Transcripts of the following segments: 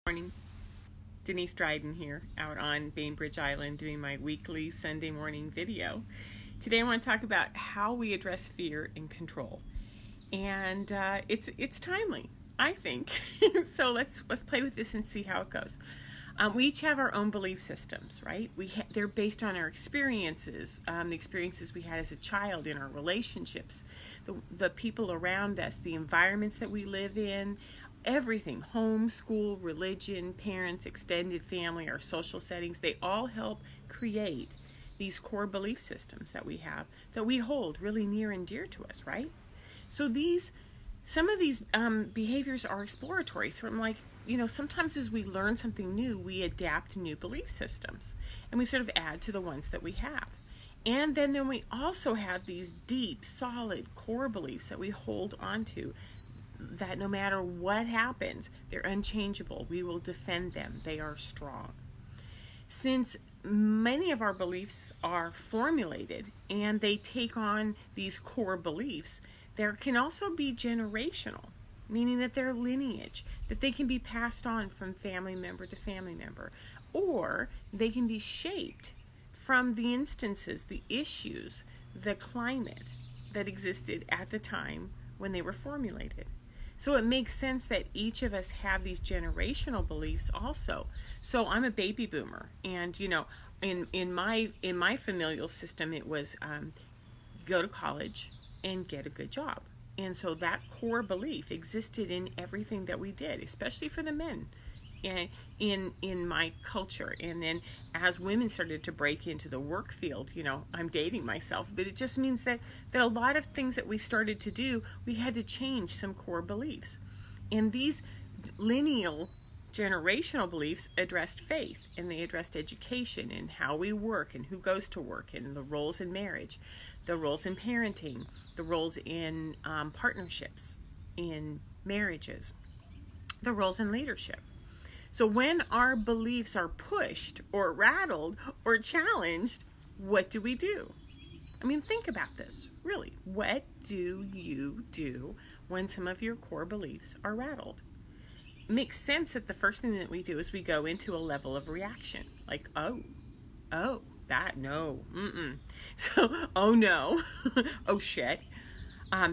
Morning. Denise Dryden here, out on Bainbridge Island doing my weekly Sunday morning video. Today I want to talk about how we address fear and control. And it's timely, I think. So let's play with this and see how it goes. We each have our own belief systems, right? They're based on our experiences, the experiences we had as a child in our relationships, the people around us, the environments that we live in, everything, home, school, religion, parents, extended family, our social settings, they all help create these core belief systems that we have, that we hold really near and dear to us, right? So some of these behaviors are exploratory. So I'm like, sometimes as we learn something new, we adapt new belief systems and we sort of add to the ones that we have. And then we also have these deep, solid core beliefs that we hold onto, that no matter what happens, they're unchangeable. We will defend them. They are strong. Since many of our beliefs are formulated and they take on these core beliefs, there can also be generational, meaning that they're lineage, that they can be passed on from family member to family member, or they can be shaped from the instances, the issues, the climate that existed at the time when they were formulated. So it makes sense that each of us have these generational beliefs also. So I'm a baby boomer, and in my familial system, it was go to college and get a good job. And so that core belief existed in everything that we did, especially for the men in my culture. And then as women started to break into the work field, I'm dating myself, but it just means that a lot of things that we started to do, we had to change some core beliefs. And these lineal generational beliefs addressed faith, and they addressed education and how we work and who goes to work and the roles in marriage, the roles in parenting, the roles in partnerships, in marriages, the roles in leadership. So when our beliefs are pushed or rattled or challenged, what do we do? I mean, think about this, really. What do you do when some of your core beliefs are rattled? It makes sense that the first thing that we do is we go into a level of reaction, like, no. So, oh no, oh shit,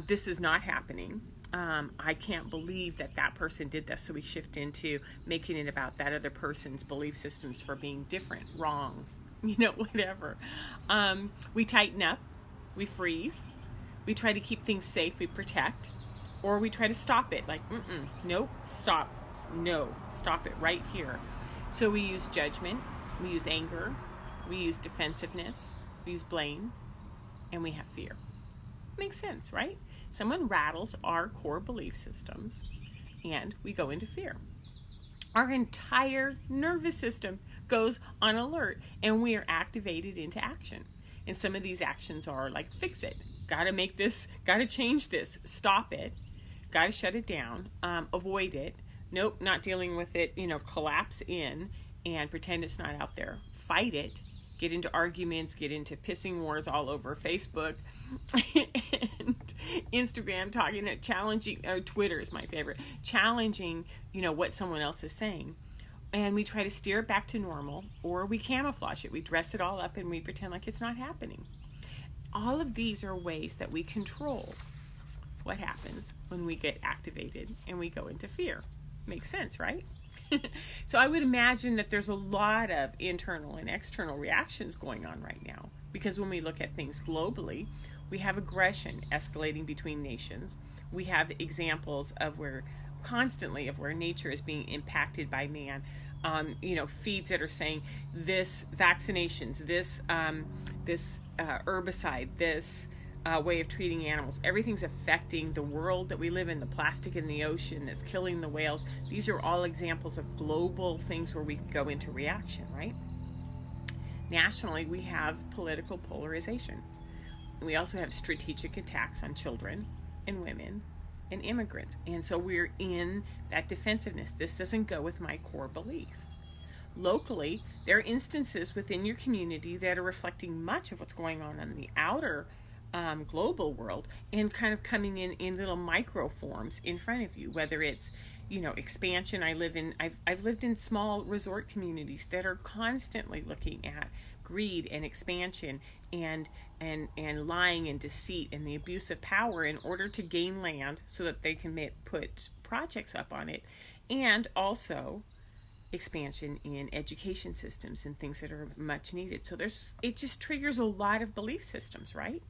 this is not happening. I can't believe that person did this. So we shift into making it about that other person's belief systems for being different, wrong, whatever. We tighten up, we freeze, we try to keep things safe, we protect, or we try to stop it, like, nope, stop it right here. So we use judgment, we use anger, we use defensiveness, we use blame, and we have fear. Makes sense, right? Someone rattles our core belief systems and we go into fear. Our entire nervous system goes on alert and we are activated into action. And some of these actions are like, fix it, gotta make this, gotta change this, stop it, gotta shut it down, avoid it, nope, not dealing with it, collapse in and pretend it's not out there, fight it, get into arguments, get into pissing wars all over Facebook and Instagram, challenging, Twitter is my favorite, challenging, what someone else is saying. And we try to steer it back to normal, or we camouflage it. We dress it all up and we pretend like it's not happening. All of these are ways that we control what happens when we get activated and we go into fear. Makes sense, right? So I would imagine that there's a lot of internal and external reactions going on right now, because when we look at things globally, we have aggression escalating between nations. We have examples of where nature is being impacted by man. Feeds that are saying this vaccinations, this herbicide, this way of treating animals. Everything's affecting the world that we live in, the plastic in the ocean that's killing the whales. These are all examples of global things where we go into reaction, right? Nationally, we have political polarization. We also have strategic attacks on children and women and immigrants. And so we're in that defensiveness. This doesn't go with my core belief. Locally, there are instances within your community that are reflecting much of what's going on in the outer global world and kind of coming in little micro forms in front of you, whether it's expansion. I've lived in small resort communities that are constantly looking at greed and expansion and lying and deceit and the abuse of power in order to gain land so that they can put projects up on it, and also expansion in education systems and things that are much needed. So it just triggers a lot of belief systems, right?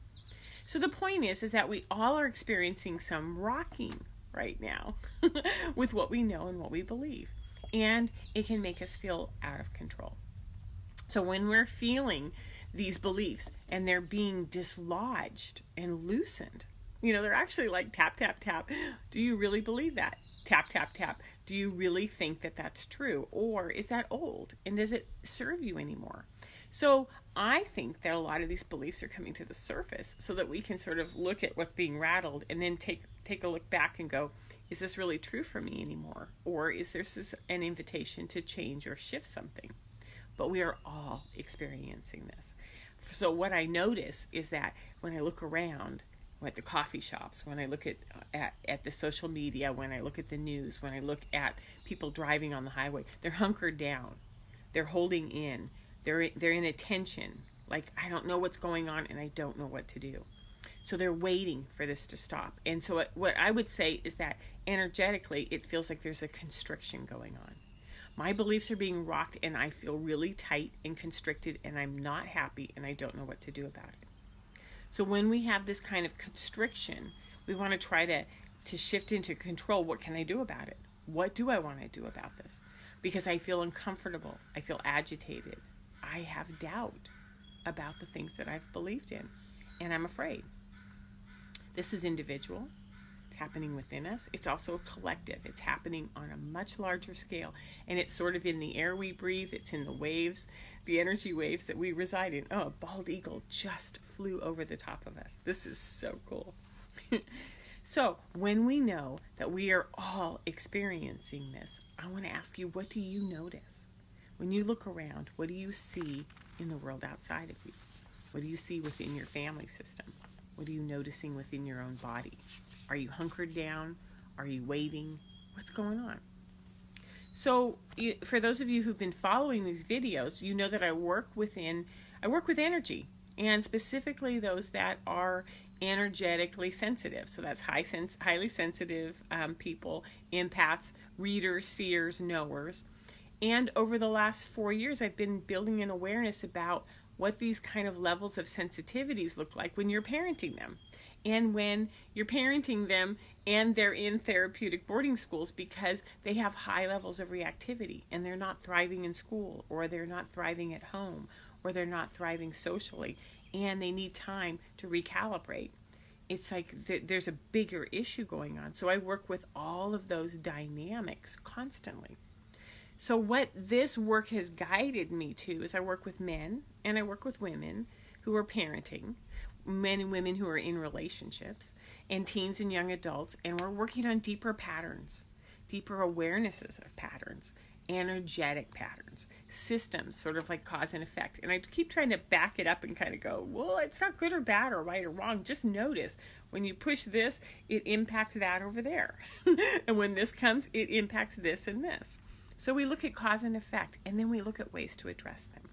So the point is that we all are experiencing some rocking right now with what we know and what we believe. And it can make us feel out of control. So when we're feeling these beliefs and they're being dislodged and loosened, they're actually like tap, tap, tap. Do you really believe that? Tap, tap, tap. Do you really think that that's true? Or is that old? And does it serve you anymore? So I think that a lot of these beliefs are coming to the surface so that we can sort of look at what's being rattled and then take a look back and go, is this really true for me anymore? Or is this an invitation to change or shift something? But we are all experiencing this. So what I notice is that when I look around at the coffee shops, when I look at the social media, when I look at the news, when I look at people driving on the highway, they're hunkered down. They're holding in. They're in attention. Like, I don't know what's going on and I don't know what to do. So they're waiting for this to stop. And so what I would say is that energetically, it feels like there's a constriction going on. My beliefs are being rocked and I feel really tight and constricted and I'm not happy and I don't know what to do about it. So when we have this kind of constriction, we want to try to shift into control. What can I do about it? What do I want to do about this? Because I feel uncomfortable. I feel agitated. I have doubt about the things that I've believed in, and I'm afraid. This is individual. It's happening within us. It's also collective. It's happening on a much larger scale, and it's sort of in the air we breathe. It's in the waves, the energy waves that we reside in. Oh, a bald eagle just flew over the top of us. This is so cool. So when we know that we are all experiencing this, I want to ask you, what do you notice? When you look around, what do you see in the world outside of you? What do you see within your family system? What are you noticing within your own body? Are you hunkered down? Are you waiting? What's going on? So for those of you who've been following these videos, you know that I work with energy, and specifically those that are energetically sensitive. So that's highly sensitive people, empaths, readers, seers, knowers. And over the last 4 years, I've been building an awareness about what these kind of levels of sensitivities look like when you're parenting them. And when you're parenting them and they're in therapeutic boarding schools because they have high levels of reactivity and they're not thriving in school, or they're not thriving at home, or they're not thriving socially, and they need time to recalibrate. It's like there's a bigger issue going on. So I work with all of those dynamics constantly. So what this work has guided me to is I work with men and I work with women who are parenting, men and women who are in relationships, and teens and young adults, and we're working on deeper patterns, deeper awarenesses of patterns, energetic patterns, systems, sort of like cause and effect. And I keep trying to back it up and kind of go, well, it's not good or bad or right or wrong. Just notice when you push this, it impacts that over there. And when this comes, it impacts this and this. So we look at cause and effect, and then we look at ways to address them.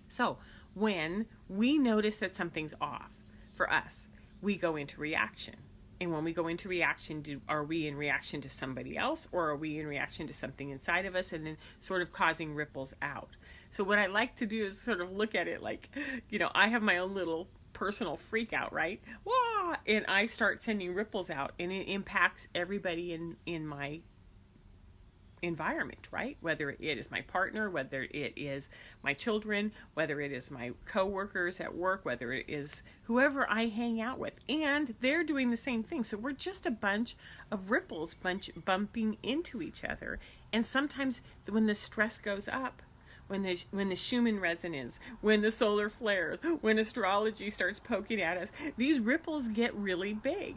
So when we notice that something's off for us, we go into reaction. And when we go into reaction, are we in reaction to somebody else, or are we in reaction to something inside of us, and then sort of causing ripples out? So what I like to do is sort of look at it like, I have my own little personal freak out, right? Wah! And I start sending ripples out, and it impacts everybody in my environment, right? Whether it is my partner, whether it is my children, whether it is my coworkers at work, whether it is whoever I hang out with, and they're doing the same thing. So we're just a bunch of ripples bumping into each other. And sometimes when the stress goes up, when the Schumann resonance, when the solar flares, when astrology starts poking at us, these ripples get really big.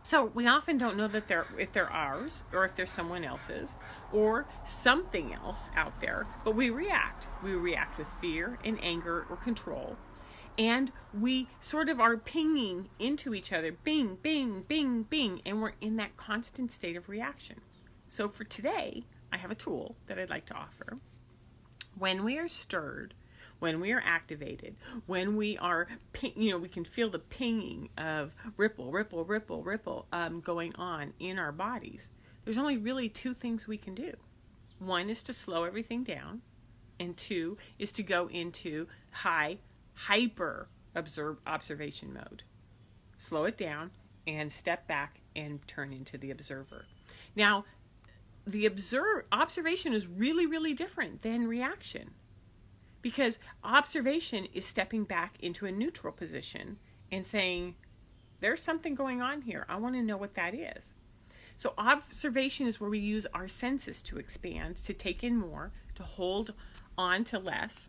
So we often don't know that if they're ours, or if they're someone else's, or something else out there, but we react. We react with fear and anger or control. And we sort of are pinging into each other, bing, bing, bing, bing, and we're in that constant state of reaction. So for today, I have a tool that I'd like to offer. When we are stirred, when we are activated, when we are, we can feel the pinging of ripple going on in our bodies. There's only really two things we can do. One is to slow everything down, and two is to go into hyper observation mode. Slow it down and step back and turn into the observer. Now, the observation is really, really different than reaction, because observation is stepping back into a neutral position and saying, there's something going on here. I want to know what that is. So observation is where we use our senses to expand, to take in more, to hold on to less,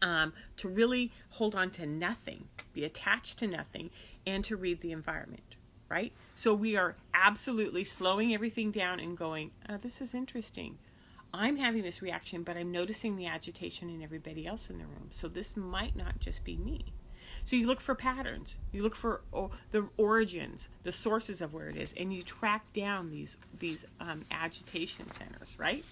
to really hold on to nothing, be attached to nothing, and to read the environment, right? So we are absolutely slowing everything down and going, this is interesting. I'm having this reaction, but I'm noticing the agitation in everybody else in the room. So this might not just be me. So you look for patterns, you look for the origins, the sources of where it is, and you track down these agitation centers, right?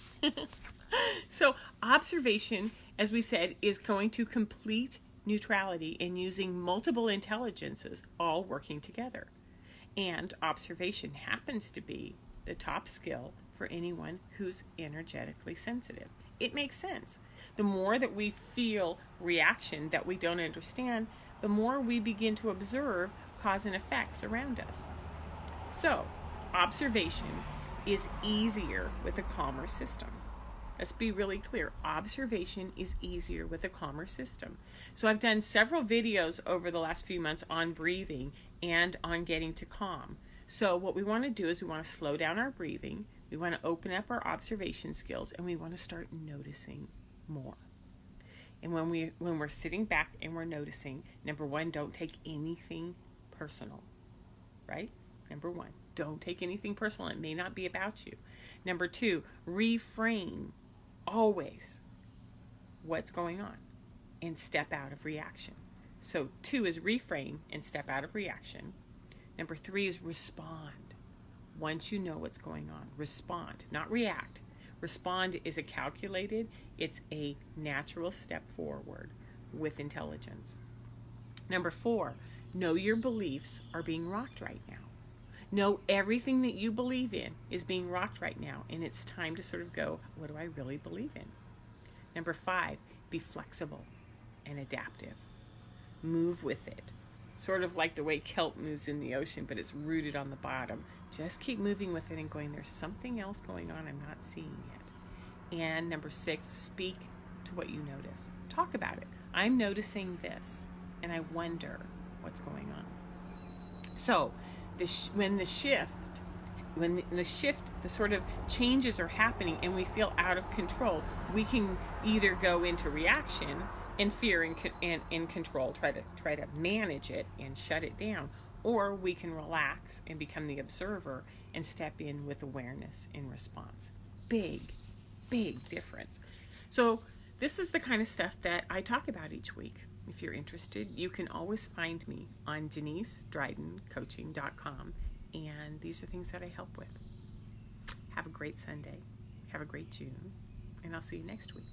So observation, as we said, is going to complete neutrality and using multiple intelligences all working together. And observation happens to be the top skill for anyone who's energetically sensitive. It makes sense. The more that we feel reaction that we don't understand, the more we begin to observe cause and effects around us. So, observation is easier with a calmer system. Let's be really clear. Observation is easier with a calmer system. So I've done several videos over the last few months on breathing and on getting to calm. So what we want to do is we want to slow down our breathing, we want to open up our observation skills, and we want to start noticing more. And when we're sitting back and we're noticing, number one, don't take anything personal, right? Number one, don't take anything personal. It may not be about you. Number two, reframe always what's going on and step out of reaction. So 2 is reframe and step out of reaction. Number 3 is respond. Once you know what's going on, respond, not react. Respond is a calculated, it's a natural step forward with intelligence. Number 4, know your beliefs are being rocked right now. Know everything that you believe in is being rocked right now, and it's time to sort of go, what do I really believe in? Number 5, be flexible and adaptive. Move with it. Sort of like the way kelp moves in the ocean, but it's rooted on the bottom. Just keep moving with it and going, there's something else going on I'm not seeing yet. And number 6, speak to what you notice. Talk about it. I'm noticing this, and I wonder what's going on. So, when the sort of changes are happening and we feel out of control, we can either go into reaction and fear and control, try to manage it and shut it down, or we can relax and become the observer and step in with awareness in response. Big difference. So this is the kind of stuff that I talk about each week. If you're interested, you can always find me on DeniseDrydenCoaching.com, and these are things that I help with. Have a great Sunday. Have a great June, and I'll see you next week.